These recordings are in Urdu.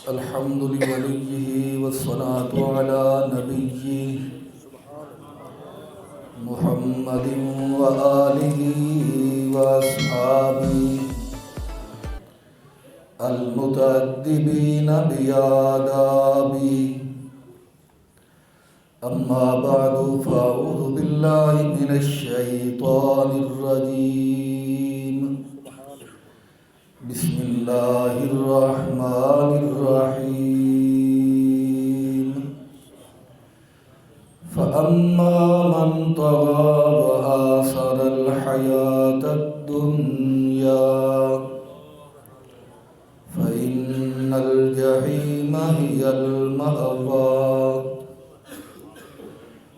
الحمد لوليه والصلاة على نبيه محمد وآله وأصحابه المتأدبين بآدابه. أما بعد فأعوذ بالله من الشيطان الرجيم. بسم الله الرحمن الرحيم. فأما من طغى وآثر الحياة الدنيا فإن الجحيم هي المأوى.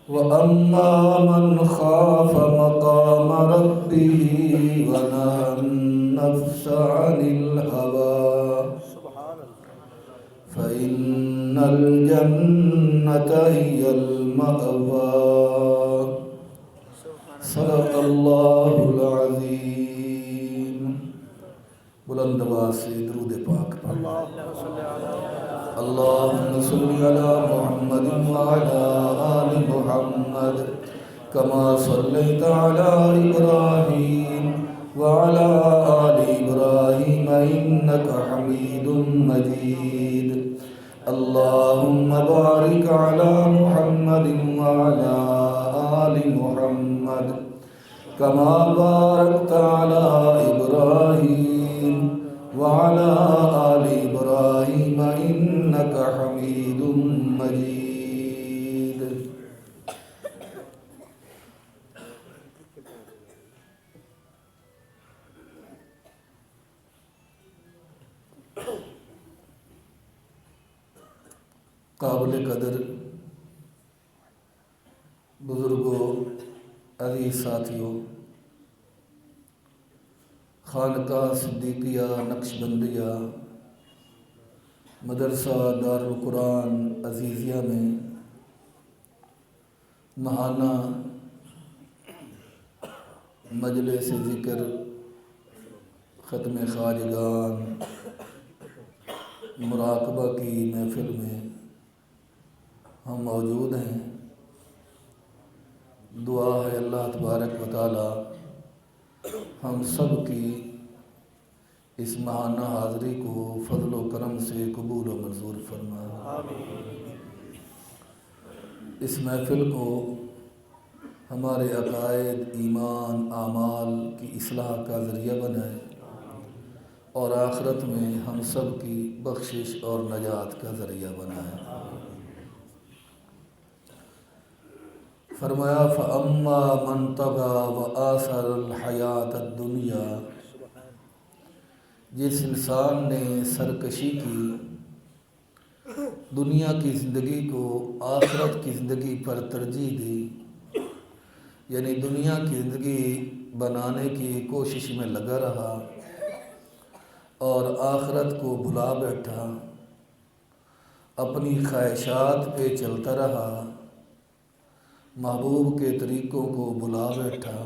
وأما من خاف مقام ربه ونهى النفس عن الهوى فإن الجنة هي المأوى. صدق الله العظيم. بلند آواز سے درود پاک پڑھ. اللهم صل على محمد وعلى آل محمد كما صليت على إبراهيم وعلى آل إبراهيم إنك حميد مجيد. اللهم بارك على محمد وعلى آل محمد كما باركت على إبراهيم وعلى آل إبراهيم إنك حميد مجيد. قابل قدر بزرگوں، عزیز ساتھیوں، خانقاہ صدیقیہ نقشبندیہ مدرسہ دارالقرآن عزیزیہ میں ماہانہ مجلس ذکر ختم خواجگان مراقبہ کی محفل میں ہم موجود ہیں. دعا ہے اللہ تبارک و تعالی ہم سب کی اس ماہانہ حاضری کو فضل و کرم سے قبول و منظور فرمائے. اس محفل کو ہمارے عقائد، ایمان، اعمال کی اصلاح کا ذریعہ بنائے اور آخرت میں ہم سب کی بخشش اور نجات کا ذریعہ بنائے. فرمایا فَأَمَّا مَنْ طَغَى وَآثَرَ الْحَيَاةَ الدُّنْيَا. جس انسان نے سرکشی کی، دنیا کی زندگی کو آخرت کی زندگی پر ترجیح دی، یعنی دنیا کی زندگی بنانے کی کوشش میں لگا رہا اور آخرت کو بھلا بیٹھا، اپنی خواہشات پہ چلتا رہا، محبوب کے طریقوں کو بھلا بیٹھا.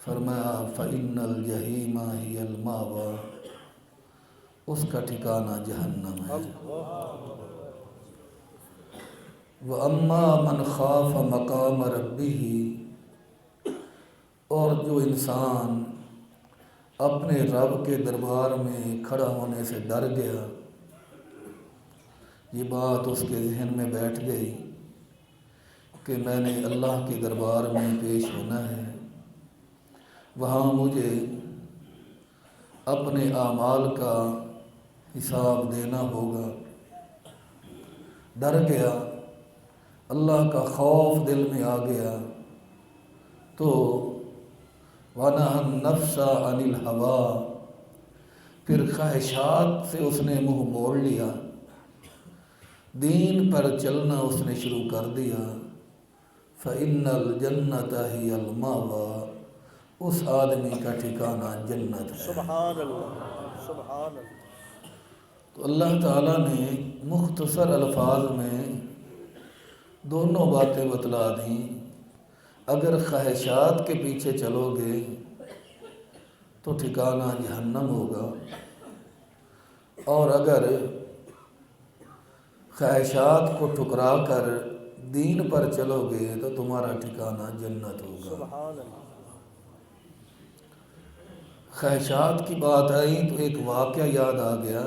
فرمایا فَإِنَّ الْجَحِيمَ هِيَ الْمَأْوَى. اس کا ٹھکانہ جہنم ہے. وَأَمَّا مَنْ خَافَ مَقَامَ رَبِّهِ. اور جو انسان اپنے رب کے دربار میں کھڑا ہونے سے ڈر گیا، یہ بات اس کے ذہن میں بیٹھ گئی کہ میں نے اللہ کے دربار میں پیش ہونا ہے، وہاں مجھے اپنے اعمال کا حساب دینا ہوگا. ڈر گیا، اللہ کا خوف دل میں آ گیا تو وَنَهَى النَّفْسَ عَنِ الْهَوَىٰ. پھر خواہشات سے اس نے منہ موڑ لیا، دین پر چلنا اس نے شروع کر دیا. فَإِنَّ الْجَنَّةَ هِيَ الْمَأْوَىٰ. اس آدمی کا ٹھکانہ جنت ہے. سبحان اللہ، سبحان اللہ. تو اللہ تعالیٰ نے مختصر الفاظ میں دونوں باتیں بتلا دیں. اگر خواہشات کے پیچھے چلو گے تو ٹھکانہ جہنم ہوگا، اور اگر خواہشات کو ٹھکرا کر دین پر چلو گے تو تمہارا ٹھکانہ جنت ہوگا۔ سبحان اللہ۔ خواہشات کی بات آئی تو ایک واقعہ یاد آ گیا۔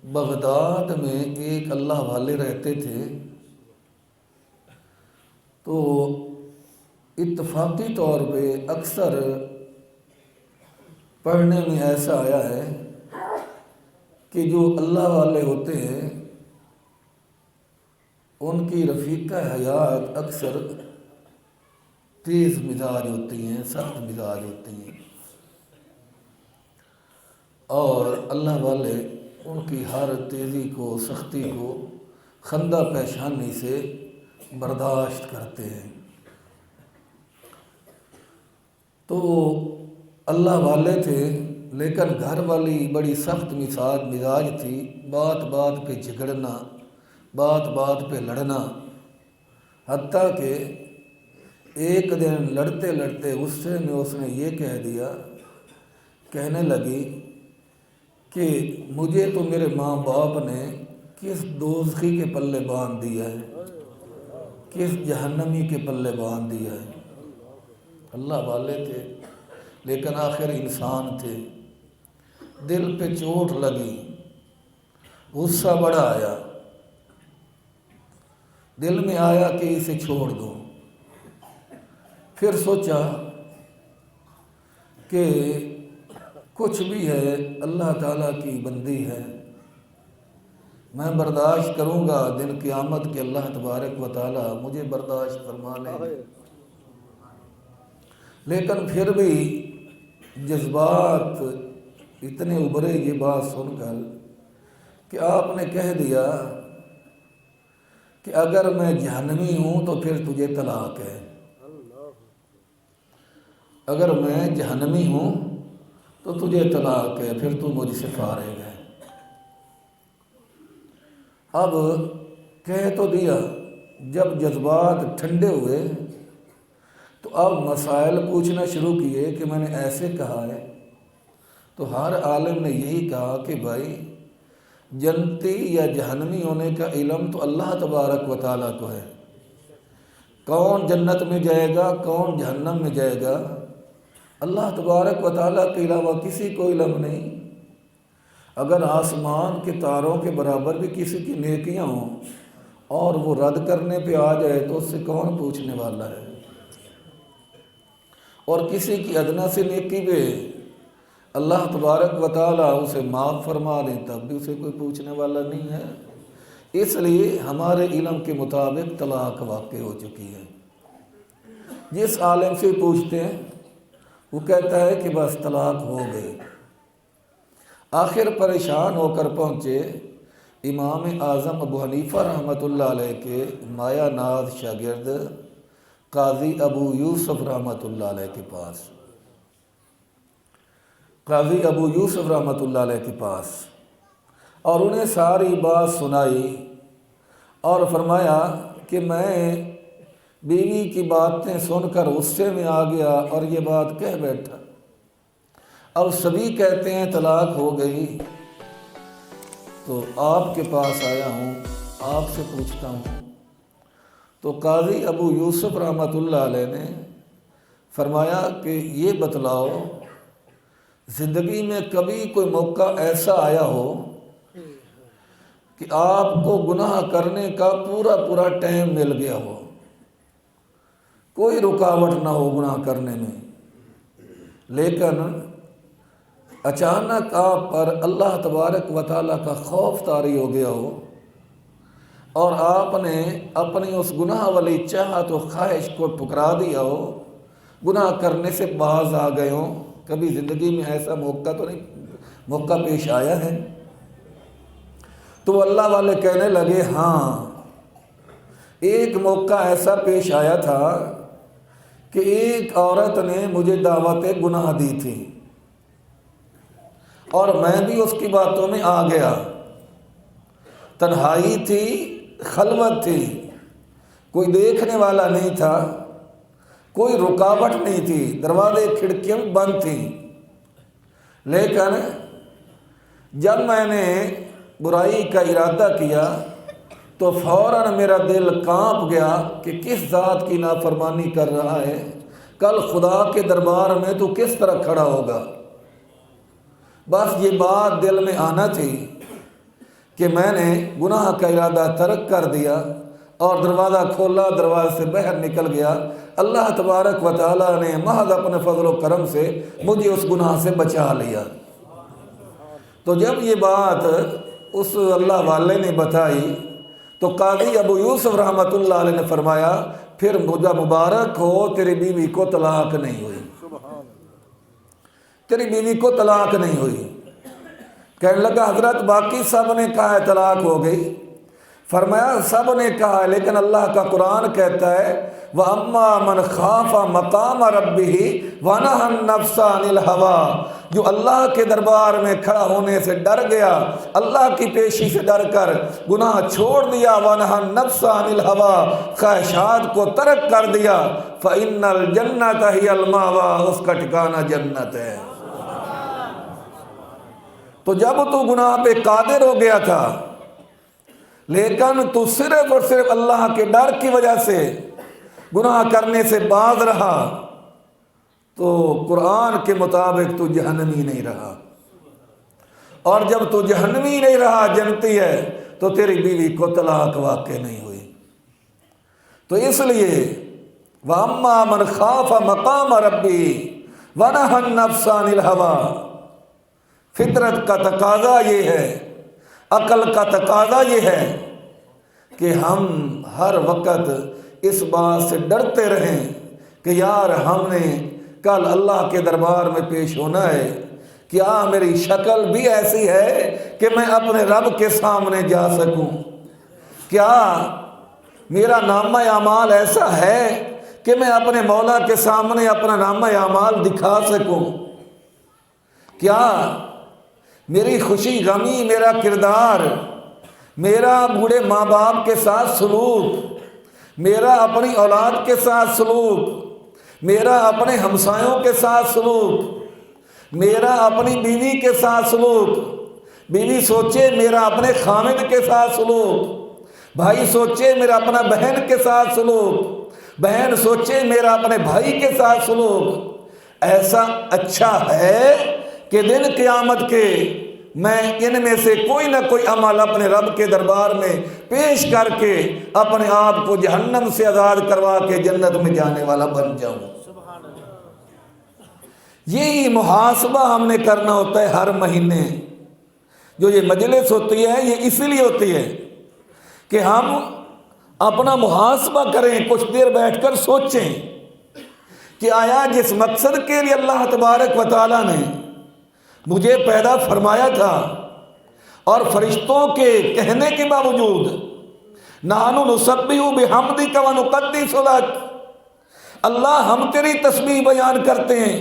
بغداد میں ایک اللہ والے رہتے تھے، تو اتفاقی طور پہ اکثر پڑھنے میں ایسا آیا ہے کہ جو اللہ والے ہوتے ہیں ان کی رفیقہ حیات اکثر تیز مزاج ہوتی ہیں، سخت مزاج ہوتی ہیں، اور اللہ والے ان کی ہر تیزی کو، سختی کو خندہ پیشانی سے برداشت کرتے ہیں۔ تو اللہ والے تھے، لیکن گھر والی بڑی سخت مزاج تھی، بات بات پہ جھگڑنا، بات بات پہ لڑنا، حتیٰ کہ ایک دن لڑتے لڑتے غصے میں اس نے یہ کہہ دیا، کہنے لگی کہ مجھے تو میرے ماں باپ نے کس دوزخی کے پلے باندھ دیا ہے، کس جہنمی کے پلے باندھ دیا ہے۔ اللہ والے تھے لیکن آخر انسان تھے، دل پہ چوٹ لگی، غصہ بڑا آیا، دل میں آیا کہ اسے چھوڑ دو۔ پھر سوچا کہ کچھ بھی ہے اللہ تعالیٰ کی بندی ہے، میں برداشت کروں گا، دن قیامت کے اللہ تبارک و تعالیٰ مجھے برداشت فرما لیں گے۔ لیکن پھر بھی جذبات اتنے ابھرے یہ بات سن کر کہ آپ نے کہہ دیا کہ اگر میں جہنمی ہوں تو پھر تجھے طلاق ہے، اگر میں جہنمی ہوں تو تجھے طلاق ہے، پھر تو مجھ سے فارغ ہے۔ اب کہہ تو دیا، جب جذبات ٹھنڈے ہوئے تو اب مسائل پوچھنا شروع کیے کہ میں نے ایسے کہا ہے، تو ہر عالم نے یہی کہا کہ بھائی جنتی یا جہنمی ہونے کا علم تو اللہ تبارک و تعالیٰ کو ہے، کون جنت میں جائے گا کون جہنم میں جائے گا اللہ تبارک و تعالیٰ کے علاوہ کسی کو علم نہیں۔ اگر آسمان کے تاروں کے برابر بھی کسی کی نیکیاں ہوں اور وہ رد کرنے پہ آ جائے تو اس سے کون پوچھنے والا ہے، اور کسی کی ادنا سے نیکی پہ اللہ تبارک و تعالیٰ اسے معاف فرما دیں تب بھی اسے کوئی پوچھنے والا نہیں ہے۔ اس لیے ہمارے علم کے مطابق طلاق واقع ہو چکی ہے۔ جس عالم سے پوچھتے ہیں وہ کہتا ہے کہ بس طلاق ہو گئی۔ آخر پریشان ہو کر پہنچے امام اعظم ابو حنیفہ رحمۃ اللہ علیہ کے مایا ناز شاگرد قاضی ابو یوسف رحمۃ اللہ علیہ کے پاس، قاضی ابو یوسف رحمۃ اللہ علیہ کے پاس، اور انہیں ساری بات سنائی اور فرمایا کہ میں بیوی کی باتیں سن کر غصے میں آ گیا اور یہ بات کہہ بیٹھا، اب سبھی کہتے ہیں طلاق ہو گئی، تو آپ کے پاس آیا ہوں، آپ سے پوچھتا ہوں۔ تو قاضی ابو یوسف رحمۃ اللہ علیہ نے فرمایا کہ یہ بتلاؤ زندگی میں کبھی کوئی موقع ایسا آیا ہو کہ آپ کو گناہ کرنے کا پورا ٹائم مل گیا ہو، کوئی رکاوٹ نہ ہو گناہ کرنے میں، لیکن اچانک آپ پر اللہ تبارک و تعالیٰ کا خوف طاری ہو گیا ہو اور آپ نے اپنی اس گناہ والی چاہت و خواہش کو ٹھکرا دیا ہو، گناہ کرنے سے باز آ گئے ہوں؟ کبھی زندگی میں ایسا موقع تو نہیں موقع پیش آیا ہے؟ تو اللہ والے کہنے لگے ہاں، ایک موقع ایسا پیش آیا تھا کہ ایک عورت نے مجھے دعوت گناہ دی تھی اور میں بھی اس کی باتوں میں آ گیا، تنہائی تھی، خلوت تھی، کوئی دیکھنے والا نہیں تھا، کوئی رکاوٹ نہیں تھی، دروازے کھڑکیاں بند تھیں، لیکن جب میں نے برائی کا ارادہ کیا تو فوراً میرا دل کانپ گیا کہ کس ذات کی نافرمانی کر رہا ہے، کل خدا کے دربار میں تو کس طرح کھڑا ہوگا۔ بس یہ بات دل میں آنا تھی کہ میں نے گناہ کا ارادہ ترک کر دیا اور دروازہ کھولا، دروازے سے باہر نکل گیا۔ اللہ تبارک و تعالیٰ نے محض اپنے فضل و کرم سے مجھے اس گناہ سے بچا لیا۔ تو جب یہ بات اس اللہ والے نے بتائی تو قاضی ابو یوسف رحمۃ اللہ علیہ نے فرمایا پھر مجھے مبارک ہو، تیری بیوی کو طلاق نہیں ہوئی، تیری بیوی کو طلاق نہیں ہوئی۔ کہنے لگا حضرت باقی سب نے کہا ہے طلاق ہو گئی۔ فرمایا سب نے کہا ہے لیکن اللہ کا قرآن کہتا ہے وَأَمَّا مَنْ خَافَ مَقَامَ رَبِّهِ وَنَهَى النَّفْسَ عَنِ الْهَوَىٰ، جو اللہ کے دربار میں کھڑا ہونے سے ڈر گیا، اللہ کی پیشی سے ڈر کر گناہ چھوڑ دیا، وَنَهَى النَّفْسَ عَنِ الْهَوَىٰ، خواہشات کو ترک کر دیا، فَإِنَّ الْجَنَّةَ هِيَ الْمَأْوَىٰ، اس کا ٹھکانہ جنت ہے۔ تو جب تو گناہ پہ قادر ہو گیا تھا لیکن تو صرف اور صرف اللہ کے ڈر کی وجہ سے گناہ کرنے سے باز رہا، تو قرآن کے مطابق تو جہنمی نہیں رہا، اور جب تو جہنمی نہیں رہا جنتی ہے تو تیری بیوی کو طلاق واقع نہیں ہوئی۔ تو اس لیے وَأَمَّا مَنْ خَافَ مَقَامَ رَبِّهِ وَنَهَى النَّفْسَ عَنِ الْهَوَىٰ، فطرت کا تقاضا یہ ہے، عقل کا تقاضا یہ ہے کہ ہم ہر وقت اس بات سے ڈرتے رہیں کہ یار ہم نے کل اللہ کے دربار میں پیش ہونا ہے، کیا میری شکل بھی ایسی ہے کہ میں اپنے رب کے سامنے جا سکوں، کیا میرا نامہ اعمال ایسا ہے کہ میں اپنے مولا کے سامنے اپنا نامہ اعمال دکھا سکوں، کیا میری خوشی غمی، میرا کردار، میرا بوڑھے ماں باپ کے ساتھ سلوک، میرا اپنی اولاد کے ساتھ سلوک، میرا اپنے ہمسایوں کے ساتھ سلوک، میرا اپنی بیوی کے ساتھ سلوک، بیوی سوچے میرا اپنے خامد کے ساتھ سلوک، بھائی سوچے میرا اپنا بہن کے ساتھ سلوک، بہن سوچے میرا اپنے بھائی کے ساتھ سلوک ایسا اچھا ہے کہ دن قیامت کے میں ان میں سے کوئی نہ کوئی عمل اپنے رب کے دربار میں پیش کر کے اپنے آپ کو جہنم سے آزاد کروا کے جنت میں جانے والا بن جاؤں۔ یہی محاسبہ ہم نے کرنا ہوتا ہے ہر مہینے۔ جو یہ مجلس ہوتی ہے یہ اسی لیے ہوتی ہے کہ ہم اپنا محاسبہ کریں، کچھ دیر بیٹھ کر سوچیں کہ آیا جس مقصد کے لیے اللہ تبارک و تعالیٰ نے مجھے پیدا فرمایا تھا اور فرشتوں کے کہنے کے باوجود نحن نسبح بحمدک ونقدس لک، اللہ ہم تیری تسبیح بیان کرتے ہیں،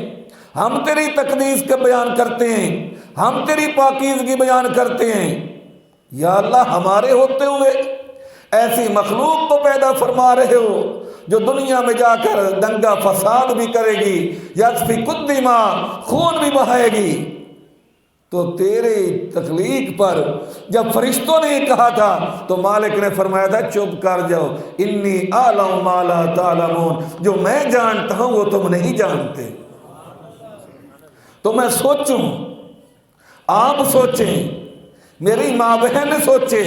ہم تیری تقدیس کا بیان کرتے ہیں، ہم تیری پاکیزگی بیان کرتے ہیں، یا اللہ ہمارے ہوتے ہوئے ایسی مخلوق کو پیدا فرما رہے ہو جو دنیا میں جا کر دنگا فساد بھی کرے گی، یسفک الدماء، خون بھی بہائے گی۔ تو تیری تخلیق پر جب فرشتوں نے کہا تھا تو مالک نے فرمایا تھا چپ کر جاؤ، انی اعلم ما لا تعلمون، جو میں جانتا ہوں وہ تم نہیں جانتے۔ تو میں سوچوں، آپ سوچیں، میری ماں بہن سوچے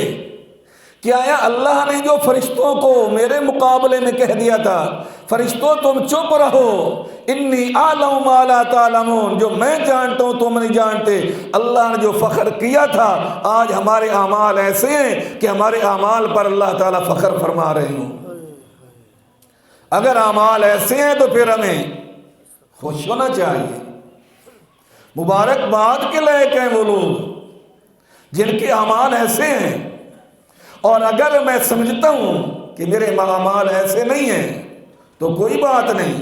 کہ آیا اللہ نے جو فرشتوں کو میرے مقابلے میں کہہ دیا تھا فرشتوں تم چپ رہو، انی اعلم ما لا تعلمون، جو میں جانتا ہوں تم نہیں جانتے، اللہ نے جو فخر کیا تھا آج ہمارے اعمال ایسے ہیں کہ ہمارے اعمال پر اللہ تعالیٰ فخر فرما رہے ہوں۔ اگر اعمال ایسے ہیں تو پھر ہمیں خوش ہونا چاہیے، مبارکباد کے لائق ہیں وہ لوگ جن کے اعمال ایسے ہیں۔ اور اگر میں سمجھتا ہوں کہ میرے اعمال ایسے نہیں ہیں تو کوئی بات نہیں،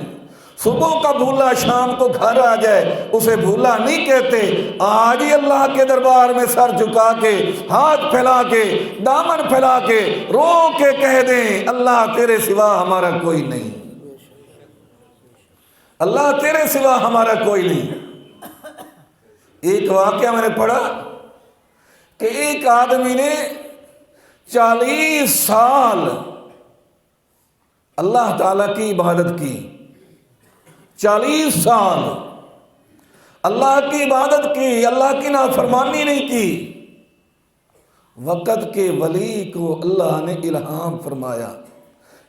صبح کا بھولا شام کو گھر آ جائے اسے بھولا نہیں کہتے، آج ہی اللہ کے دربار میں سر جھکا کے ہاتھ پھیلا کے دامن پھیلا کے رو کے کہہ دیں اللہ تیرے سوا ہمارا کوئی نہیں، اللہ تیرے سوا ہمارا کوئی نہیں۔ ایک واقعہ میں نے پڑھا کہ ایک آدمی نے 40 سال اللہ تعالیٰ کی عبادت کی، 40 سال اللہ کی عبادت کی، اللہ کی نافرمانی نہیں کی۔ وقت کے ولی کو اللہ نے الہام فرمایا،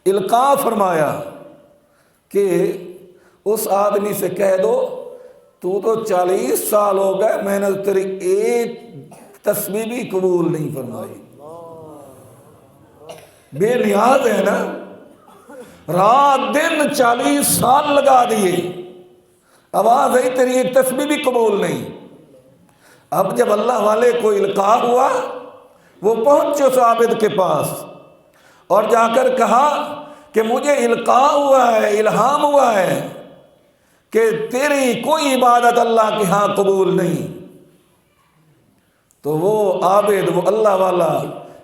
القاء فرمایا کہ اس آدمی سے کہہ دو تو 40 سال ہو گئے، میں نے تیری ایک تسبیح بھی قبول نہیں فرمائی۔ بے نیاز ہے نا، رات دن 40 سال لگا دیے، آواز ہے تیری ایک تسبیح بھی قبول نہیں۔ اب جب اللہ والے کو القاء ہوا، وہ پہنچے اس عابد کے پاس اور جا کر کہا کہ مجھے القاء ہوا ہے، الہام ہوا ہے کہ تیری کوئی عبادت اللہ کے ہاں قبول نہیں۔ تو وہ عابد، وہ اللہ والا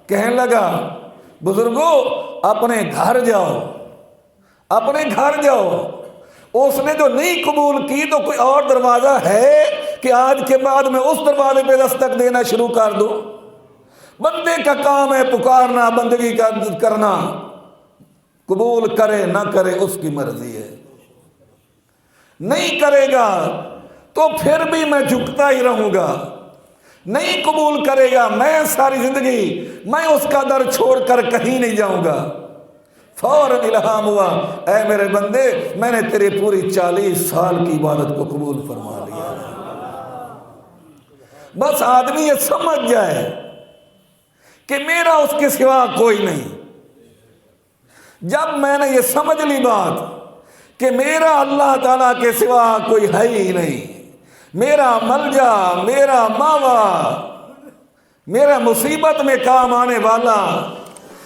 کہنے لگا بزرگو اپنے گھر جاؤ، اپنے گھر جاؤ۔ اس نے جو نہیں قبول کی تو کوئی اور دروازہ ہے کہ آج کے بعد میں اس دروازے پہ دستک دینا شروع کر دوں؟ بندے کا کام ہے پکارنا، بندگی کا کرنا، قبول کرے نہ کرے اس کی مرضی ہے۔ نہیں کرے گا تو پھر بھی میں جھکتا ہی رہوں گا، نہیں قبول کرے گا میں ساری زندگی میں اس کا در چھوڑ کر کہیں نہیں جاؤں گا۔ فوراً الہام ہوا، اے میرے بندے میں نے تیری پوری 40 سال کی عبادت کو قبول فرما لیا۔ بس آدمی یہ سمجھ جائے کہ میرا اس کے سوا کوئی نہیں۔ جب میں نے یہ سمجھ لی بات کہ میرا اللہ تعالیٰ کے سوا کوئی ہے ہی نہیں، میرا ملجا، میرا ماوا، میرا مصیبت میں کام آنے والا،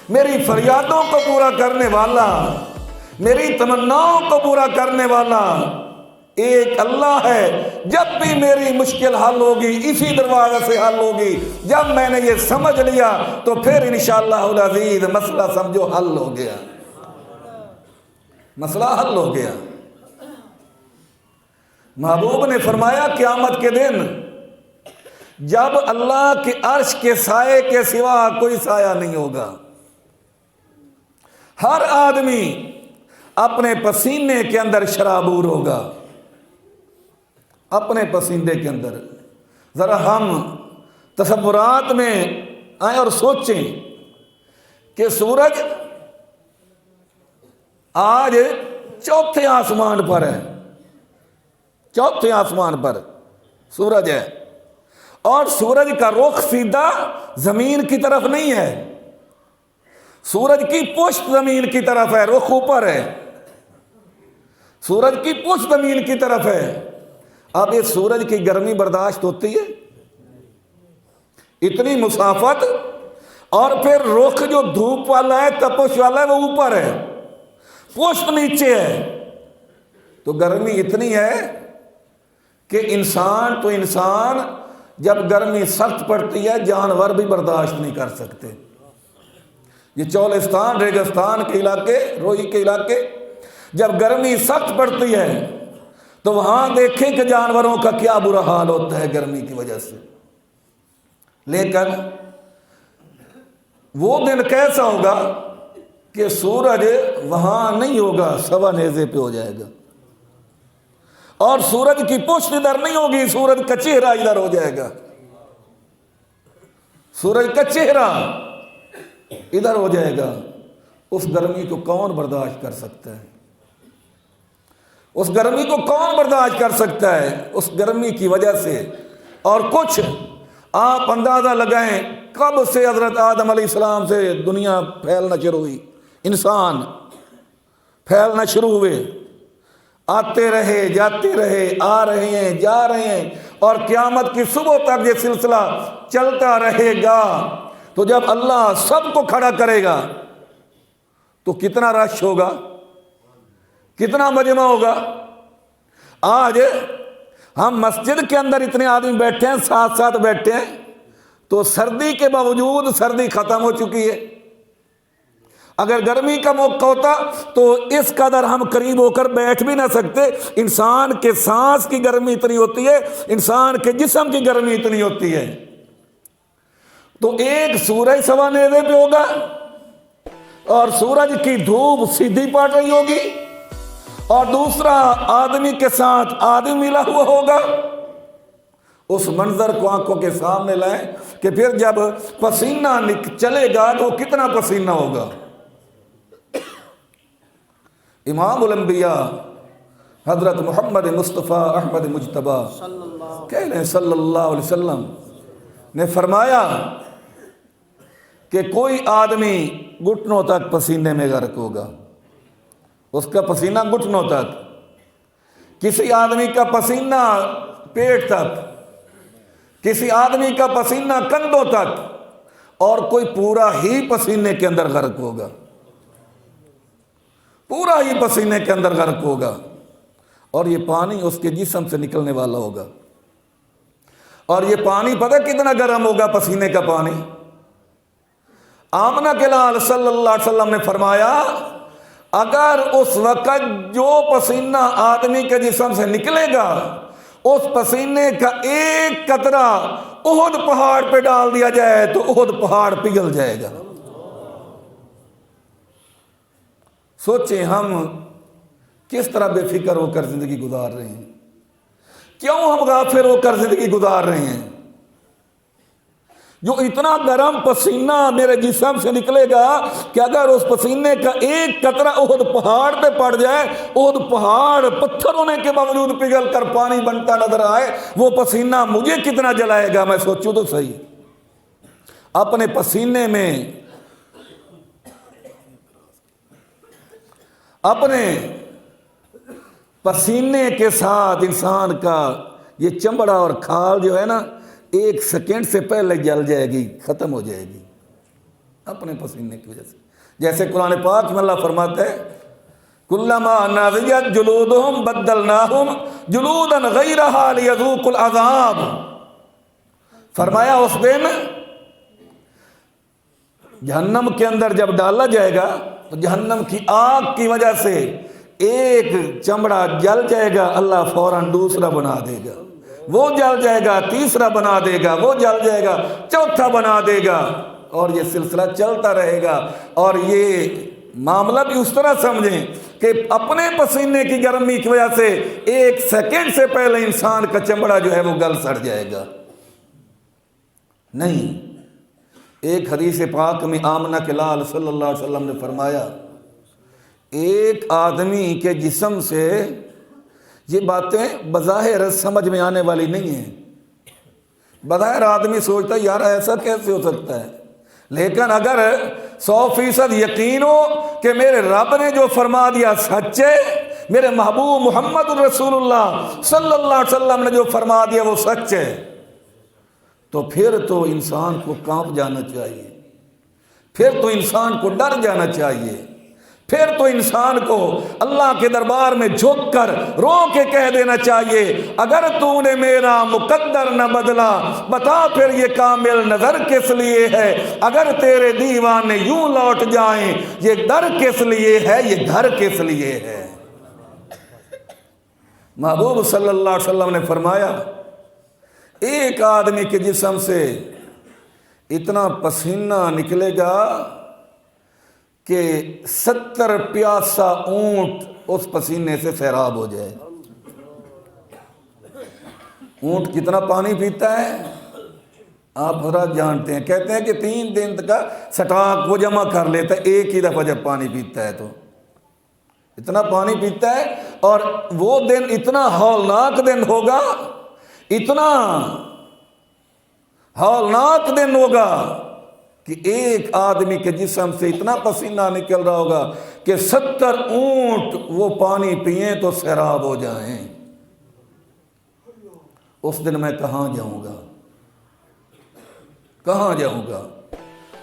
میری فریادوں کو پورا کرنے والا، میری تمناؤں کو پورا کرنے والا ایک اللہ ہے۔ جب بھی میری مشکل حل ہوگی اسی دروازے سے حل ہوگی۔ جب میں نے یہ سمجھ لیا تو پھر انشاءاللہ العزیز مسئلہ سمجھو حل ہو گیا، مسئلہ حل ہو گیا۔ محبوب نے فرمایا قیامت کے دن جب اللہ کے عرش کے سائے کے سوا کوئی سایہ نہیں ہوگا، ہر آدمی اپنے پسینے کے اندر شرابور ہوگا، اپنے پسینے کے اندر۔ ذرا ہم تصورات میں آئیں اور سوچیں کہ سورج آج چوتھے آسمان پر ہے، چوتھے آسمان پر سورج ہے، اور سورج کا رخ سیدھا زمین کی طرف نہیں ہے، سورج کی پشت زمین کی طرف ہے، رخ اوپر ہے، سورج کی پشت زمین کی طرف ہے۔ اب یہ سورج کی گرمی برداشت ہوتی ہے؟ اتنی مسافت، اور پھر رخ جو دھوپ والا ہے، تپش والا ہے، وہ اوپر ہے، پشت نیچے ہے، تو گرمی اتنی ہے کہ انسان جب گرمی سخت پڑتی ہے جانور بھی برداشت نہیں کر سکتے۔ یہ چولستان، ریگستان کے علاقے، روئی کے علاقے، جب گرمی سخت پڑتی ہے تو وہاں دیکھیں کہ جانوروں کا کیا برا حال ہوتا ہے گرمی کی وجہ سے۔ لیکن وہ دن کیسا ہوگا کہ سورج وہاں نہیں ہوگا، سوا نیزے پہ ہو جائے گا، اور سورج کی پشت ادھر نہیں ہوگی، سورج کا چہرہ ادھر ہو جائے گا، سورج کا چہرہ ادھر ہو جائے گا۔ اس گرمی کو کون برداشت کر سکتا ہے؟ اس گرمی کو کون برداشت کر سکتا ہے؟ اس گرمی کی وجہ سے۔ اور کچھ آپ اندازہ لگائیں کب سے حضرت آدم علیہ السلام سے دنیا پھیلنا شروع ہوئی، انسان پھیلنا شروع ہوئے، آتے رہے جاتے رہے، آ رہے ہیں جا رہے ہیں، اور قیامت کی صبح تک یہ سلسلہ چلتا رہے گا۔ تو جب اللہ سب کو کھڑا کرے گا تو کتنا رش ہوگا، کتنا مجمع ہوگا۔ آج ہم مسجد کے اندر اتنے آدمی بیٹھے ہیں، ساتھ ساتھ بیٹھے ہیں، تو سردی کے باوجود سردی ختم ہو چکی ہے۔ اگر گرمی کا موقع ہوتا تو اس قدر ہم قریب ہو کر بیٹھ بھی نہ سکتے۔ انسان کے سانس کی گرمی اتنی ہوتی ہے، انسان کے جسم کی گرمی اتنی ہوتی ہے۔ تو ایک سورج سوا نیزے پہ ہوگا اور سورج کی دھوپ سیدھی پڑ رہی ہوگی، اور دوسرا آدمی کے ساتھ آدمی ملا ہوا ہوگا۔ اس منظر کو آنکھوں کے سامنے لائیں کہ پھر جب پسینہ چلے گا تو کتنا پسینہ ہوگا۔ امام الانبیاء حضرت محمد مصطفیٰ احمد مجتبیٰ کہہ رہے ہیں صلی اللہ علیہ وسلم نے فرمایا کہ کوئی آدمی گھٹنوں تک پسینے میں غرق ہوگا، اس کا پسینہ گھٹنوں تک، کسی آدمی کا پسینہ پیٹ تک، کسی آدمی کا پسینہ کندھوں تک، اور کوئی پورا ہی پسینے کے اندر غرق ہوگا، پورا ہی پسینے کے اندر غرق ہوگا، اور یہ پانی اس کے جسم سے نکلنے والا ہوگا۔ اور یہ پانی پتہ کتنا گرم ہوگا، پسینے کا پانی۔ آمنہ کے لال صلی اللہ علیہ وسلم نے فرمایا اگر اس وقت جو پسینہ آدمی کے جسم سے نکلے گا اس پسینے کا ایک قطرہ احد پہاڑ پہ ڈال دیا جائے تو احد پہاڑ پگھل جائے گا۔ سوچیں ہم کس طرح بے فکر ہو کر زندگی گزار رہے ہیں، کیوں ہم غافل ہو کر زندگی گزار رہے ہیں؟ جو اتنا گرم پسینہ میرے جسم سے نکلے گا کہ اگر اس پسینے کا ایک قطرہ احد پہاڑ پہ پڑ جائے، احد پہاڑ پتھر ہونے کے باوجود پگھل کر پانی بنتا نظر آئے، وہ پسینہ مجھے کتنا جلائے گا؟ میں سوچوں تو صحیح۔ اپنے پسینے میں، اپنے پسینے کے ساتھ انسان کا یہ چمڑا اور کھال جو ہے نا ایک سیکنڈ سے پہلے جل جائے گی، ختم ہو جائے گی اپنے پسینے کی وجہ سے۔ جیسے قرآن پاک میں اللہ فرماتا ہے کلما نضجت جلودہم بدلناہم جلودا غیرہا لیذوقوا العذاب، فرمایا اس دن جہنم کے اندر جب ڈالا جائے گا تو جہنم کی آگ کی وجہ سے ایک چمڑا جل جائے گا، اللہ فوراً دوسرا بنا دے گا، وہ جل جائے گا، تیسرا بنا دے گا، وہ جل جائے گا، چوتھا بنا دے گا، اور یہ سلسلہ چلتا رہے گا۔ اور یہ معاملہ بھی اس طرح سمجھیں کہ اپنے پسینے کی گرمی کی وجہ سے ایک سیکنڈ سے پہلے انسان کا چمڑا جو ہے وہ گل سڑ جائے گا۔ نہیں، ایک حدیث پاک میں آمنہ کے لال صلی اللہ علیہ وسلم نے فرمایا ایک آدمی کے جسم سے، یہ باتیں بظاہر سمجھ میں آنے والی نہیں ہیں، بظاہر آدمی سوچتا ہے یار ایسا کیسے ہو سکتا ہے، لیکن اگر 100% یقین ہو کہ میرے رب نے جو فرما دیا سچ ہے، میرے محبوب محمد الرسول اللہ صلی اللہ علیہ وسلم نے جو فرما دیا وہ سچ ہے، تو پھر تو انسان کو کانپ جانا چاہیے، پھر تو انسان کو ڈر جانا چاہیے، پھر تو انسان کو اللہ کے دربار میں جھک کر رو کے کہہ دینا چاہیے اگر تو نے میرا مقدر نہ بدلا بتا پھر یہ کامل نظر کس لیے ہے، اگر تیرے دیوانے یوں لوٹ جائیں یہ در کس لیے ہے، یہ گھر کس لیے ہے۔ محبوب صلی اللہ علیہ وسلم نے فرمایا ایک آدمی کے جسم سے اتنا پسینہ نکلے گا کہ 70 پیاسا اونٹ اس پسینے سے سیراب ہو جائے۔ اونٹ کتنا پانی پیتا ہے آپ حضرات جانتے ہیں، کہتے ہیں کہ 3 دن کا سٹاک وہ جمع کر لیتا ہے ایک ہی دفعہ جب پانی پیتا ہے، تو اتنا پانی پیتا ہے، اور وہ دن اتنا ہولناک دن ہوگا، اتنا ہولناک دن ہوگا کہ ایک آدمی کے جسم سے اتنا پسینہ نکل رہا ہوگا کہ 70 اونٹ وہ پانی پئیں تو سیراب ہو جائیں۔ اس دن میں کہاں جاؤں گا، کہاں جاؤں گا؟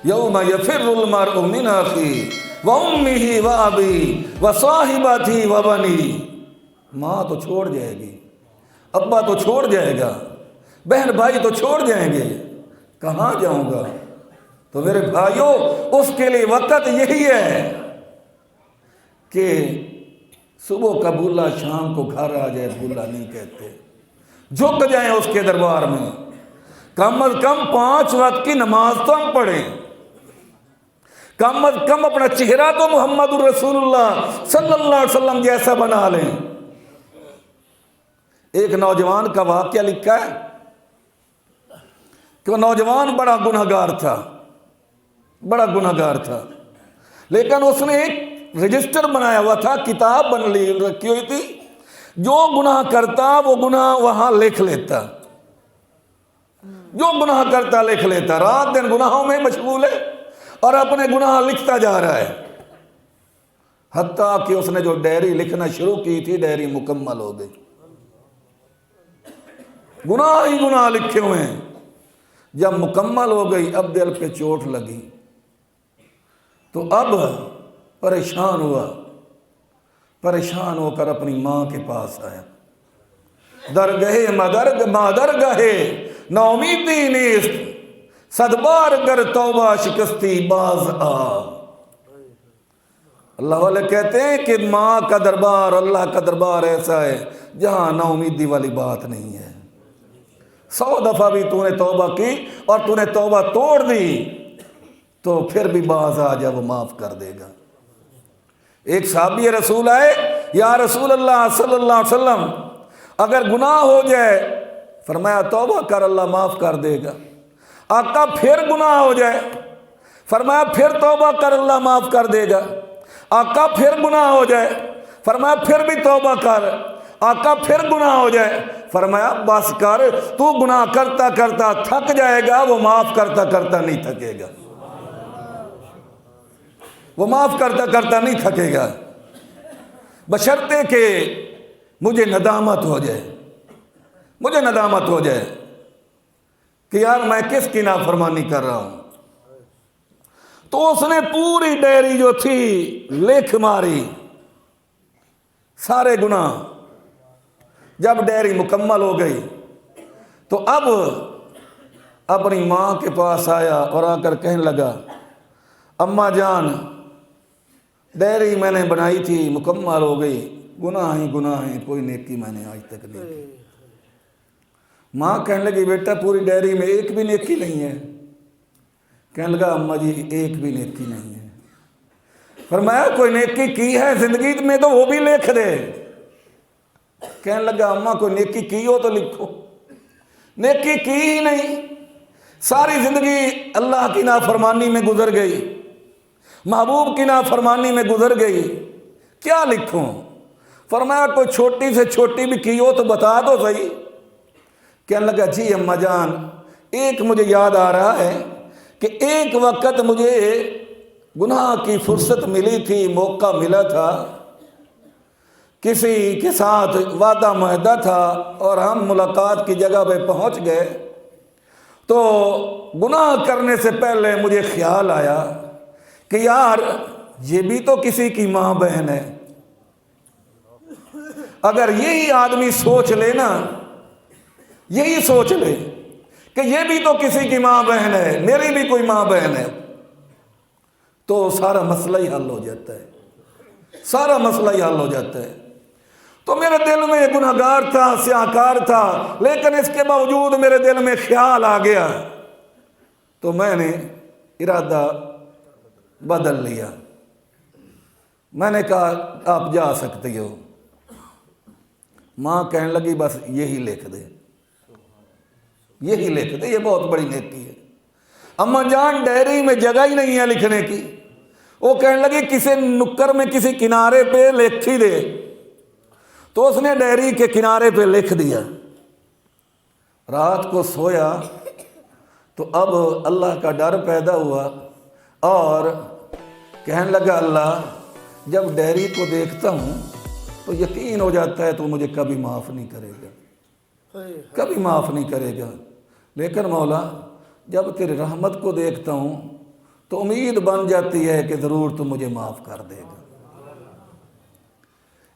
یوم یفر المرء من اخیہ وامہ وابیہ وصاحبتہ وبنیہ، ماں تو چھوڑ جائے گی، ابا تو چھوڑ جائے گا، بہن بھائی تو چھوڑ جائیں گے، کہاں جاؤں گا؟ تو میرے بھائیوں اس کے لیے وقت یہی ہے کہ صبح کا بھولا شام کو گھر آ جائے، بھولا نہیں کہتے، جھک جائیں اس کے دربار میں، کم از کم 5 وقت کی نماز تو ہم پڑھیں، کم از کم اپنا چہرہ تو محمد الرسول اللہ صلی اللہ علیہ وسلم جیسا بنا لیں۔ ایک نوجوان کا واقعہ لکھا ہے کہ وہ نوجوان بڑا گنہگار تھا، بڑا گنہگار تھا، لیکن اس نے ایک رجسٹر بنایا ہوا تھا، کتاب بن لی رکھی ہوئی تھی، جو گناہ کرتا وہ گناہ وہاں لکھ لیتا، جو گناہ کرتا لکھ لیتا، رات دن گناہوں میں مشغول ہے اور اپنے گناہ لکھتا جا رہا ہے، حتیٰ کہ اس نے جو ڈائری لکھنا شروع کی تھی ڈائری مکمل ہو گئی، گناہ ہی گناہ لکھے ہوئے ہیں۔ جب مکمل ہو گئی اب دل پہ چوٹ لگی تو اب پریشان ہوا، پریشان ہو کر اپنی ماں کے پاس آیا، درگاہ مادرگاہ نومیدی نیست، صد بار گر توبہ شکستی باز آ۔ اللہ والے کہتے ہیں کہ ماں کا دربار، اللہ کا دربار ایسا ہے جہاں نا امیدی والی بات نہیں ہے۔ 100 دفعہ بھی تو نے توبہ کی اور تو نے توبہ توڑ دی تو پھر بھی باز آ جا، وہ معاف کر دے گا۔ ایک صحابی رسول آئے، یا رسول اللہ صلی اللہ علیہ وسلم اگر گناہ ہو جائے، فرمایا توبہ کر اللہ معاف کر دے گا۔ آقا پھر گناہ ہو جائے، فرمایا پھر توبہ کر اللہ معاف کر دے گا۔ آقا پھر گناہ ہو جائے، فرمایا پھر بھی توبہ کر۔ آقا پھر گناہ ہو جائے، فرمایا بس کر، تو گناہ کرتا کرتا تھک جائے گا، وہ معاف کرتا کرتا نہیں تھکے گا، وہ معاف کرتا کرتا نہیں تھکے گا، بشرطے کہ مجھے ندامت ہو جائے، مجھے ندامت ہو جائے کہ یار میں کس کی نافرمانی کر رہا ہوں۔ تو اس نے پوری ڈائری جو تھی لکھ ماری، سارے گناہ۔ جب ڈائری مکمل ہو گئی تو اب اپنی ماں کے پاس آیا اور آ کر کہنے لگا، اماں جان ڈائری میں نے بنائی تھی مکمل ہو گئی، گناہ ہی گناہ ہیں، کوئی نیکی میں نے آج تک نہیں کی۔ ماں کہنے لگی بیٹا پوری ڈائری میں ایک بھی نیکی نہیں ہے؟ کہنے لگا اماں جی ایک بھی نیکی نہیں ہے۔ فرمایا کوئی نیکی کی ہے زندگی میں تو وہ بھی لکھ دے۔ کہنے لگا اماں کوئی نیکی کی ہو تو لکھو۔ نیکی کی ہی نہیں، ساری زندگی اللہ کی نافرمانی میں گزر گئی، محبوب کی نافرمانی میں گزر گئی، کیا لکھوں؟ فرمایا کوئی چھوٹی سے چھوٹی بھی کی ہو تو بتا دو صحیح۔ کہنے لگا جی اماں جان ایک مجھے یاد آ رہا ہے کہ ایک وقت مجھے گناہ کی فرصت ملی تھی، موقع ملا تھا، کسی کے ساتھ وعدہ معاہدہ تھا اور ہم ملاقات کی جگہ پہ پہنچ گئے، تو گناہ کرنے سے پہلے مجھے خیال آیا کہ یار یہ بھی تو کسی کی ماں بہن ہے۔ اگر یہی آدمی سوچ لے نا، یہی سوچ لے کہ یہ بھی تو کسی کی ماں بہن ہے، میری بھی کوئی ماں بہن ہے، تو سارا مسئلہ ہی حل ہو جاتا ہے، سارا مسئلہ ہی حل ہو جاتا ہے۔ تو میرے دل میں گنہگار تھا، سیاہکار تھا، لیکن اس کے باوجود میرے دل میں خیال آ گیا تو میں نے ارادہ بدل لیا۔ میں نے کہا آپ جا سکتے ہو۔ ماں کہنے لگی بس یہی لکھ دے، یہی لکھ دے، یہ بہت بڑی نیکی ہے۔ اماں جان ڈائری میں جگہ ہی نہیں ہے لکھنے کی۔ وہ کہنے لگی کسی نکر میں کسی کنارے پہ لکھ ہی دے۔ تو اس نے ڈائری کے کنارے پہ لکھ دیا۔ رات کو سویا تو اب اللہ کا ڈر پیدا ہوا اور کہنے لگا اللہ جب ڈائری کو دیکھتا ہوں تو یقین ہو جاتا ہے تو مجھے کبھی معاف نہیں کرے گا، کبھی معاف نہیں کرے گا، لیکن مولا جب تیری رحمت کو دیکھتا ہوں تو امید بن جاتی ہے کہ ضرور تو مجھے معاف کر دے گا۔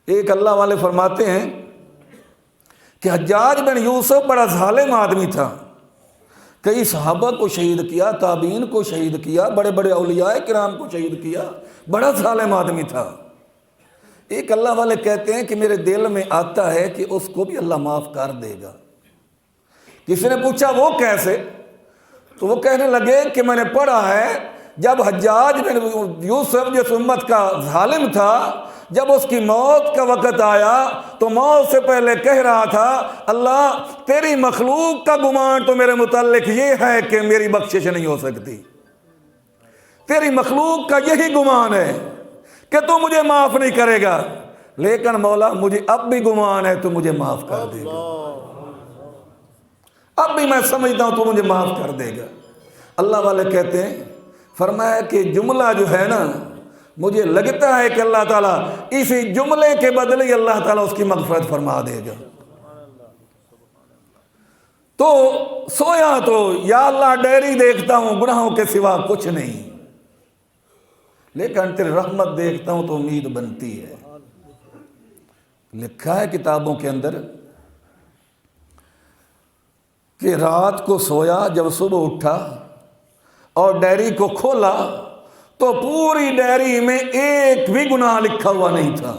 ایک اللہ والے فرماتے ہیں کہ حجاج بن یوسف بڑا ظالم آدمی تھا، کئی صحابہ کو شہید کیا، تابعین کو شہید کیا، بڑے بڑے اولیاء کرام کو شہید کیا، بڑا ظالم آدمی تھا۔ ایک اللہ والے کہتے ہیں کہ میرے دل میں آتا ہے کہ اس کو بھی اللہ معاف کر دے گا، کسی نے پوچھا وہ کیسے؟ تو وہ کہنے لگے کہ میں نے پڑھا ہے جب حجاج بن یوسف جس امت کا ظالم تھا، جب اس کی موت کا وقت آیا تو موت سے پہلے کہہ رہا تھا اللہ تیری مخلوق کا گمان تو میرے متعلق یہ ہے کہ میری بخشش نہیں ہو سکتی، تیری مخلوق کا یہی گمان ہے کہ تو مجھے معاف نہیں کرے گا، لیکن مولا مجھے اب بھی گمان ہے تو مجھے معاف کر دے گا، اب بھی میں سمجھتا ہوں تو مجھے معاف کر دے گا۔ اللہ والے کہتے ہیں، فرمایا کہ جملہ جو ہے نا مجھے لگتا ہے کہ اللہ تعالیٰ اسی جملے کے بدلے ہی اللہ تعالیٰ اس کی مغفرت فرما دے گا۔ تو سویا تو یا اللہ ڈیری دیکھتا ہوں گناہوں کے سوا کچھ نہیں، لیکن تیری رحمت دیکھتا ہوں تو امید بنتی ہے۔ لکھا ہے کتابوں کے اندر کہ رات کو سویا، جب صبح اٹھا اور ڈیری کو کھولا تو پوری ڈیری میں ایک بھی گناہ لکھا ہوا نہیں تھا،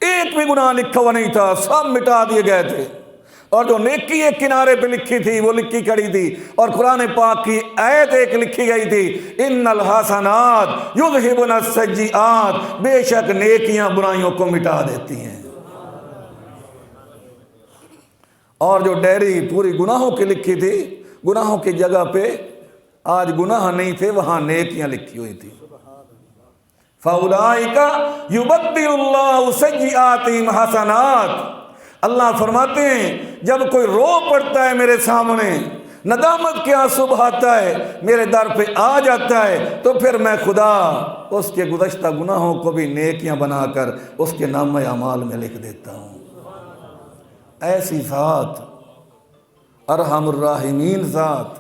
ایک بھی گناہ لکھا ہوا نہیں تھا، سب مٹا دیے گئے تھے، اور جو نیکی ایک کنارے پہ لکھی تھی وہ لکھی کڑی تھی، اور قرآن پاک کی آیت ایک لکھی گئی تھی ان الحسنات یذہبن السیئات، بے شک نیکیاں برائیوں کو مٹا دیتی ہیں۔ اور جو ڈیری پوری گناہوں کی لکھی تھی، گناہوں کی جگہ پہ آج گناہ نہیں تھے، وہاں نیکیاں لکھی ہوئی تھی۔ فَأُولَٰئِكَ يُبَدِّلُ اللَّهُ سَيِّئَاتِهِمْ حَسَنَاتٍ، اللہ فرماتے ہیں جب کوئی رو پڑتا ہے میرے سامنے، ندامت کے آنسو بہاتا ہے، میرے در پہ آ جاتا ہے، تو پھر میں خدا اس کے گزشتہ گناہوں کو بھی نیکیاں بنا کر اس کے نامہ اعمال میں لکھ دیتا ہوں۔ ایسی ذات، ارحم الراحمین ذات،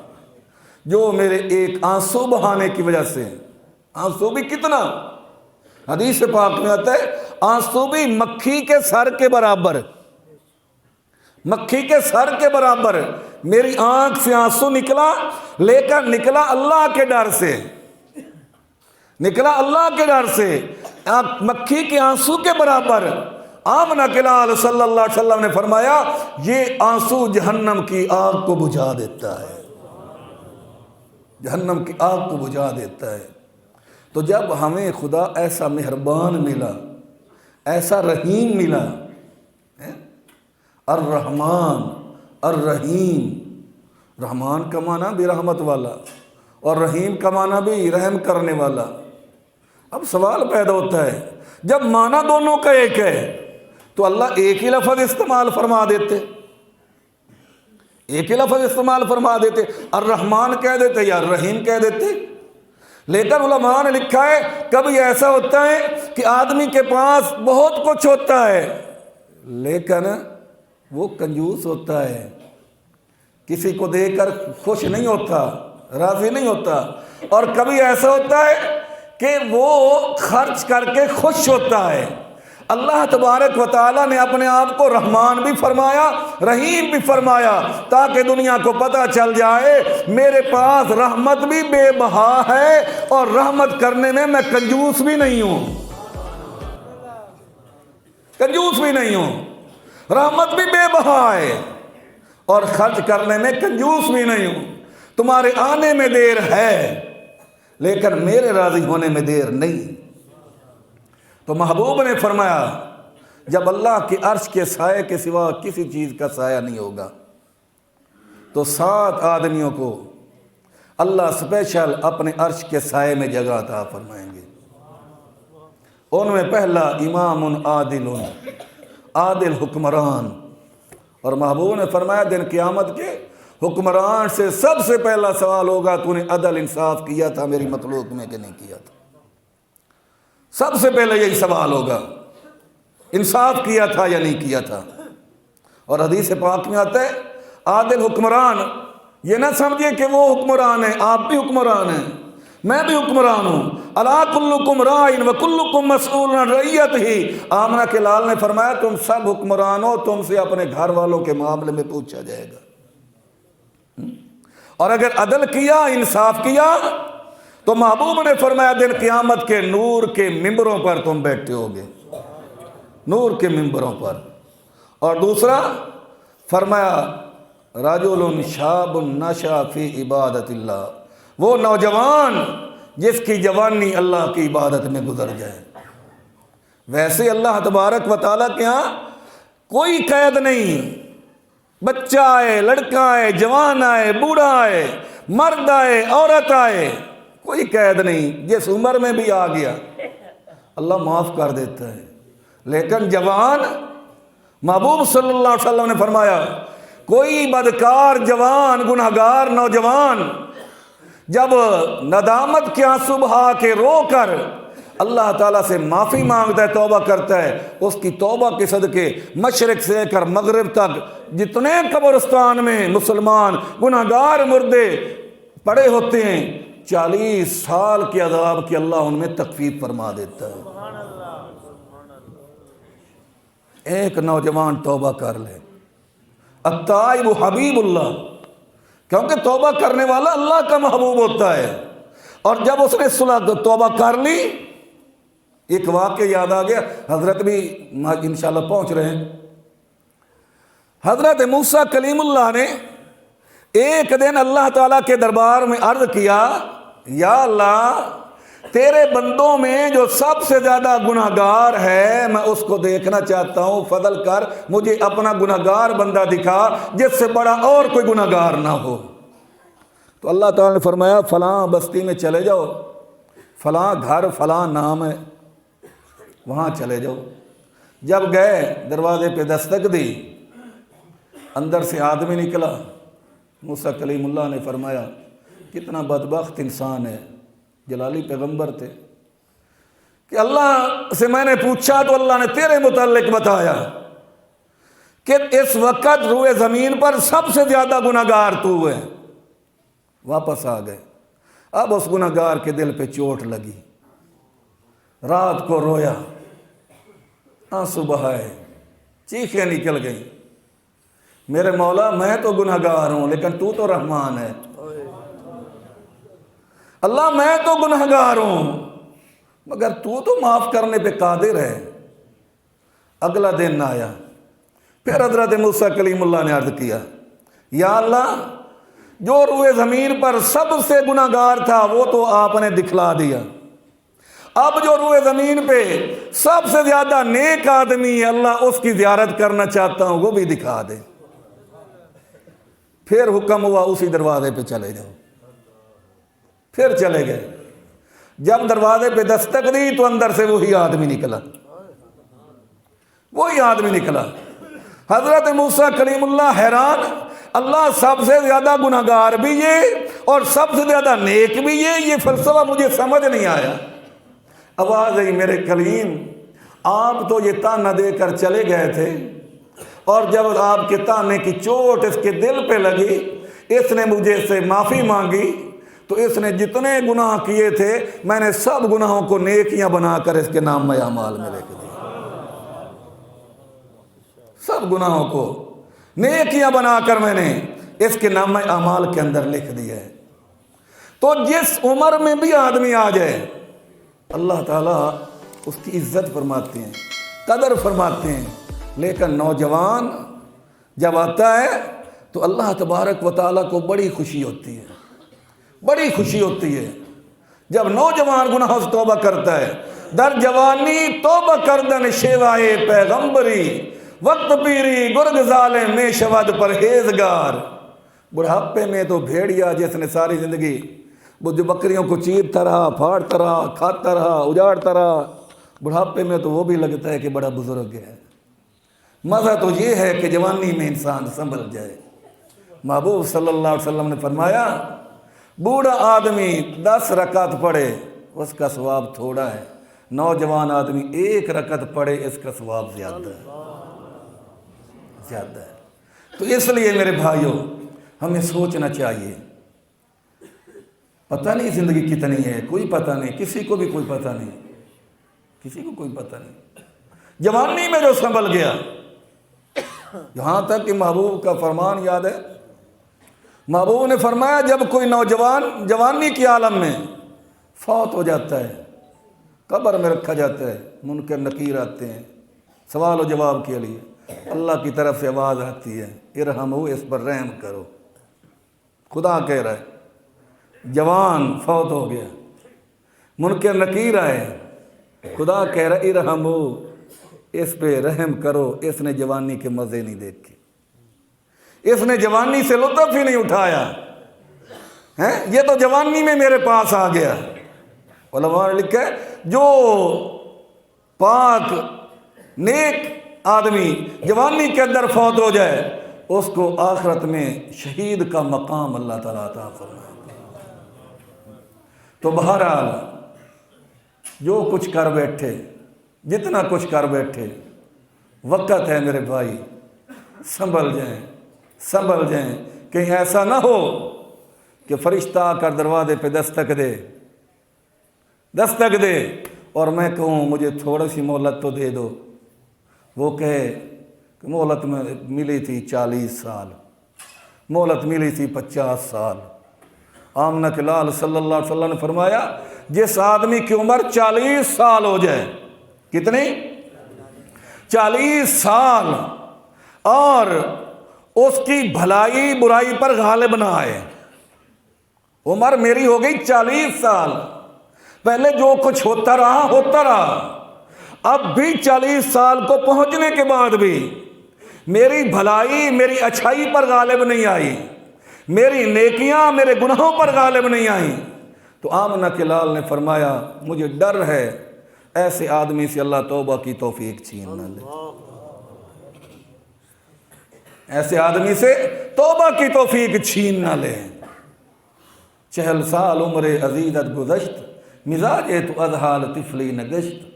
جو میرے ایک آنسو بہانے کی وجہ سے، آنسو بھی کتنا، حدیث پاک میں آتا ہے آنسو بھی مکھی کے سر کے برابر، مکھی کے سر کے برابر میری آنکھ سے آنسو نکلا، لیکن نکلا اللہ کے ڈر سے، نکلا اللہ کے ڈر سے، مکھی کے آنسو کے برابر۔ آمنہ کے لال صلی اللہ علیہ وسلم نے فرمایا یہ آنسو جہنم کی آگ کو بجھا دیتا ہے، جہنم کی آگ کو بجھا دیتا ہے۔ تو جب ہمیں خدا ایسا مہربان ملا، ایسا رحیم ملا، الرحمن الرحیم، رحمان کا معنی بھی رحمت والا اور رحیم کا معنی بھی رحم کرنے والا۔ اب سوال پیدا ہوتا ہے جب معنی دونوں کا ایک ہے تو اللہ ایک ہی لفظ استعمال فرما دیتے، ایک ہی لفظ استعمال فرما دیتے، الرحمن کہہ دیتے یا الرحیم کہہ دیتے۔ لیکن علماء نے لکھا ہے کبھی ایسا ہوتا ہے کہ آدمی کے پاس بہت کچھ ہوتا ہے لیکن وہ کنجوس ہوتا ہے، کسی کو دے کر خوش نہیں ہوتا، راضی نہیں ہوتا، اور کبھی ایسا ہوتا ہے کہ وہ خرچ کر کے خوش ہوتا ہے۔ اللہ تبارک و تعالیٰ نے اپنے آپ کو رحمان بھی فرمایا، رحیم بھی فرمایا، تاکہ دنیا کو پتہ چل جائے میرے پاس رحمت بھی بے بہا ہے اور رحمت کرنے میں میں کنجوس بھی نہیں ہوں، کنجوس بھی نہیں ہوں، رحمت بھی بے بہا ہے اور خرچ کرنے میں کنجوس بھی نہیں ہوں۔ تمہارے آنے میں دیر ہے لیکن میرے راضی ہونے میں دیر نہیں۔ تو محبوب نے فرمایا جب اللہ کے عرش کے سائے کے سوا کسی چیز کا سایہ نہیں ہوگا تو 7 آدمیوں کو اللہ اسپیشل اپنے عرش کے سائے میں جگہ عطا فرمائیں گے۔ ان میں پہلا امام عادل، عادل حکمران، اور محبوب نے فرمایا دن قیامت کے حکمران سے سب سے پہلا سوال ہوگا تو نے عدل انصاف کیا تھا میری مخلوق میں کہ نہیں کیا تھا، سب سے پہلے یہی سوال ہوگا، انصاف کیا تھا یا نہیں کیا تھا۔ اور حدیث پاک میں آتا ہے عادل حکمران، یہ نہ سمجھے کہ وہ حکمران ہے، آپ بھی حکمران ہیں، میں بھی حکمران ہوں، الا کلکم راعٍ وکلکم مسئول عن رعیتہ۔ آمنہ کے لال نے فرمایا تم سب حکمران ہو، تم سے اپنے گھر والوں کے معاملے میں پوچھا جائے گا، اور اگر عدل کیا، انصاف کیا تو محبوب نے فرمایا دن قیامت کے نور کے ممبروں پر تم بیٹھے ہوگے، نور کے ممبروں پر۔ اور دوسرا فرمایا رجل شاب نشأ فی عبادت اللہ، وہ نوجوان جس کی جوانی اللہ کی عبادت میں گزر جائے۔ ویسے اللہ تبارک و تعالیٰ کے ہاں کوئی قید نہیں، بچہ آئے، لڑکا آئے، جوان آئے، بوڑھا آئے، مرد آئے، عورت آئے، کوئی قید نہیں، جس عمر میں بھی آ گیا اللہ معاف کر دیتا ہے۔ لیکن جوان، محبوب صلی اللہ علیہ وسلم نے فرمایا کوئی بدکار جوان، گنہگار نوجوان جب ندامت کے آنسو بہا کے رو کر اللہ تعالیٰ سے معافی مانگتا ہے، توبہ کرتا ہے، اس کی توبہ کے صدقے مشرق سے لے کر مغرب تک جتنے قبرستان میں مسلمان گنہگار مردے پڑے ہوتے ہیں 40 سال کے عذاب کی اللہ ان میں تخفیف فرما دیتا ہے۔ ایک نوجوان توبہ کر لے، التائب حبیب اللہ، کیونکہ توبہ کرنے والا اللہ کا محبوب ہوتا ہے۔ اور جب اس نے صلح توبہ کر لی، ایک واقعہ یاد آ گیا، حضرت بھی انشاءاللہ پہنچ رہے ہیں۔ حضرت موسیٰ کلیم اللہ نے ایک دن اللہ تعالیٰ کے دربار میں عرض کیا، یا اللہ تیرے بندوں میں جو سب سے زیادہ گنہگار ہے میں اس کو دیکھنا چاہتا ہوں، فضل کر مجھے اپنا گنہگار بندہ دکھا جس سے بڑا اور کوئی گنہگار نہ ہو۔ تو اللہ تعالیٰ نے فرمایا فلاں بستی میں چلے جاؤ، فلاں گھر فلاں نام ہے، وہاں چلے جاؤ۔ جب گئے دروازے پہ دستک دی، اندر سے آدمی نکلا۔ موسیٰ کلیم اللہ نے فرمایا کتنا بدبخت انسان ہے، جلالی پیغمبر تھے، کہ اللہ سے میں نے پوچھا تو اللہ نے تیرے متعلق بتایا کہ اس وقت روئے زمین پر سب سے زیادہ گنہگار تو ہے۔ واپس آ گئے۔ اب اس گنہگار کے دل پہ چوٹ لگی، رات کو رویا، آنسو بہائے، چیخیں نکل گئیں، میرے مولا میں تو گنہگار ہوں لیکن تو تو رحمان ہے، اللہ میں تو گنہگار ہوں مگر تو معاف کرنے پہ قادر ہے۔ اگلا دن آیا، پھر حضرت موسیٰ کلیم اللہ نے عرض کیا، یا اللہ جو روئے زمین پر سب سے گنہگار تھا وہ تو آپ نے دکھلا دیا، اب جو روئے زمین پہ سب سے زیادہ نیک آدمی ہے اللہ اس کی زیارت کرنا چاہتا ہوں، وہ بھی دکھا دے۔ پھر حکم ہوا اسی دروازے پہ چلے جاؤ۔ پھر چلے گئے۔ جب دروازے پہ دستک دی تو اندر سے وہی آدمی نکلا، وہی آدمی نکلا۔ حضرت موسیٰ کلیم اللہ حیران، اللہ سب سے زیادہ گنہگار بھی یہ اور سب سے زیادہ نیک بھی یہ فلسفہ مجھے سمجھ نہیں آیا۔ آواز آئی، میرے کلیم آپ تو یہ تانا دے کر چلے گئے تھے اور جب آپ کے تانے کی چوٹ اس کے دل پہ لگی، اس نے مجھے سے معافی مانگی تو اس نے جتنے گناہ کیے تھے میں نے سب گناہوں کو نیکیاں بنا کر اس کے نام میں اعمال میں لکھ دی، سب گناہوں کو نیکیاں بنا کر میں نے اس کے نام میں اعمال کے اندر لکھ دیا ہے۔ تو جس عمر میں بھی آدمی آ جائے اللہ تعالیٰ اس کی عزت فرماتے ہیں، قدر فرماتے ہیں۔ لیکن نوجوان جب آتا ہے تو اللہ تبارک و تعالیٰ کو بڑی خوشی ہوتی ہے، بڑی خوشی ہوتی ہے جب نوجوان گناہوں سے توبہ کرتا ہے۔ در جوانی توبہ کردن شیوائے پیغمبری، وقت پیری گرگ ظالم میں شود پرہیزگار۔ بڑھاپے میں تو بھیڑیا جس نے ساری زندگی وہ جو بکریوں کو چیرتا رہا، پھاڑتا رہا، کھاتا رہا، اجاڑتا رہا، بڑھاپے میں تو وہ بھی لگتا ہے کہ بڑا بزرگ ہے۔ مزہ تو یہ ہے کہ جوانی میں انسان سنبھل جائے۔ محبوب صلی اللہ علیہ وسلم نے فرمایا بوڑھا آدمی 10 رکعت پڑھے اس کا ثواب تھوڑا ہے، نوجوان آدمی 1 رکعت پڑھے اس کا ثواب زیادہ ہے، زیادہ ہے۔ تو اس لیے میرے بھائیوں ہمیں سوچنا چاہیے، پتہ نہیں زندگی کتنی ہے، کوئی پتہ نہیں، کسی کو بھی کوئی پتہ نہیں، کسی کو کوئی پتہ نہیں۔ جوانی میں جو سنبھل گیا، یہاں تک کہ محبوب کا فرمان یاد ہے، محبوب نے فرمایا جب کوئی نوجوان جوانی کی عالم میں فوت ہو جاتا ہے، قبر میں رکھا جاتا ہے، منکر نکیر آتے ہیں سوال و جواب کے لیے، اللہ کی طرف سے آواز آتی ہے ارحمو، اس پر رحم کرو۔ خدا کہہ رہا ہے جوان فوت ہو گیا، منکر نکیر آئے، خدا کہہ رہا ہے ارحمو، اس پہ رحم کرو، اس نے جوانی کے مزے نہیں دیکھے، اس نے جوانی سے لطف ہی نہیں اٹھایا، یہ تو جوانی میں میرے پاس آ گیا۔ علماء نے لکھا ہے جو پاک نیک آدمی جوانی کے اندر فوت ہو جائے اس کو آخرت میں شہید کا مقام اللہ تعالیٰ عطا فرمائے۔ تو بہرحال جو کچھ کر بیٹھے، جتنا کچھ کر بیٹھے، وقت ہے میرے بھائی، سنبھل جائیں، سنبھل جائیں، کہیں ایسا نہ ہو کہ فرشتہ آ کر دروازے پہ دستک دے اور میں کہوں مجھے تھوڑی سی مہلت تو دے دو، وہ کہے کہ مہلت میں ملی تھی 40 سال، مہلت ملی تھی 50 سال۔ آمنہ کے لال صلی اللہ علیہ وسلم نے فرمایا جس آدمی کی عمر 40 سال ہو جائے، کتنی؟ 40 سال، اور اس کی بھلائی برائی پر غالب نہ آئے۔ عمر میری ہو گئی 40 سال، پہلے جو کچھ ہوتا رہا، اب بھی 40 سال کو پہنچنے کے بعد بھی میری بھلائی میری اچھائی پر غالب نہیں آئی، میری نیکیاں میرے گناہوں پر غالب نہیں آئیں، تو آمنہ کے لال نے فرمایا مجھے ڈر ہے ایسے آدمی سے اللہ توبہ کی توفیق چھین نہ لے، ایسے آدمی سے توبہ کی توفیق چھین نہ لے۔ 40 سال عمر عزیزت گزشت، مزاج تو اذہال طفلی نگشت۔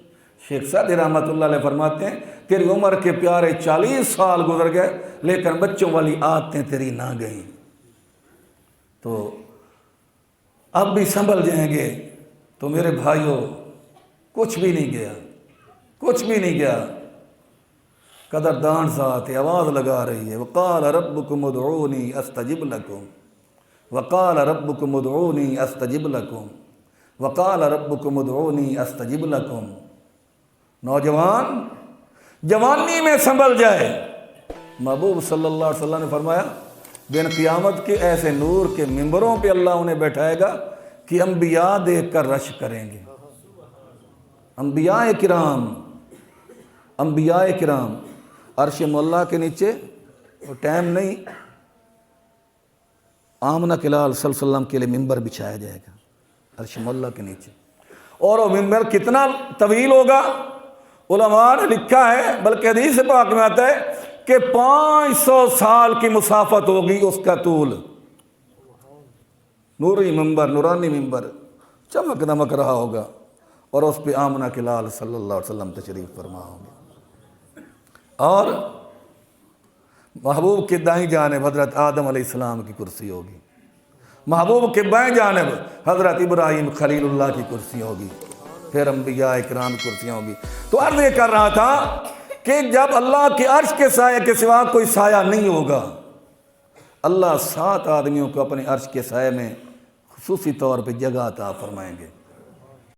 شیخ سعدی رحمۃ اللہ علیہ فرماتے ہیں تیری عمر کے پیارے 40 سال گزر گئے لیکن بچوں والی عادتیں تیری نہ گئیں، تو اب بھی سنبھل جائیں گے۔ تو میرے بھائیوں کچھ بھی نہیں گیا، کچھ بھی نہیں گیا۔ قدردان ذات آواز لگا رہی ہے وقال ربکم ادعونی استجب لکم، وقال ربکم ادعونی استجب لکم، وقال ربکم ادعونی استجب لکم۔ نوجوان جوانی میں سنبھل جائے۔ محبوب صلی اللہ علیہ وسلم نے فرمایا دن قیامت کے ایسے نور کے ممبروں پہ اللہ انہیں بیٹھائے گا کہ انبیاء دیکھ کر رش کریں گے۔ انبیاء کرام عرش مولا کے نیچے، وہ ٹائم نہیں، آمنہ کے لال صلی اللہ علیہ وسلم کے لیے ممبر بچھایا جائے گا عرش مولا کے نیچے، اور وہ ممبر کتنا طویل ہوگا؟ علماء نے لکھا ہے، بلکہ حدیث پاک میں آتا ہے کہ 500 سال کی مسافت ہوگی اس کا طول۔ نوری ممبر، نورانی ممبر چمک دمک رہا ہوگا، اور اس پہ آمنہ کے لال صلی اللہ علیہ وسلم تشریف فرما ہوں گے، اور محبوب کے دائیں جانب حضرت آدم علیہ السلام کی کرسی ہوگی، محبوب کے بائیں جانب حضرت ابراہیم خلیل اللہ کی کرسی ہوگی، پھر انبیاء اکرام کی کرسیاں ہوگی۔ تو عرض یہ کر رہا تھا کہ جب اللہ کے عرش کے سائے کے سوا کوئی سایہ نہیں ہوگا، اللہ 7 آدمیوں کو اپنے عرش کے سائے میں خصوصی طور پہ جگہ عطا فرمائیں گے۔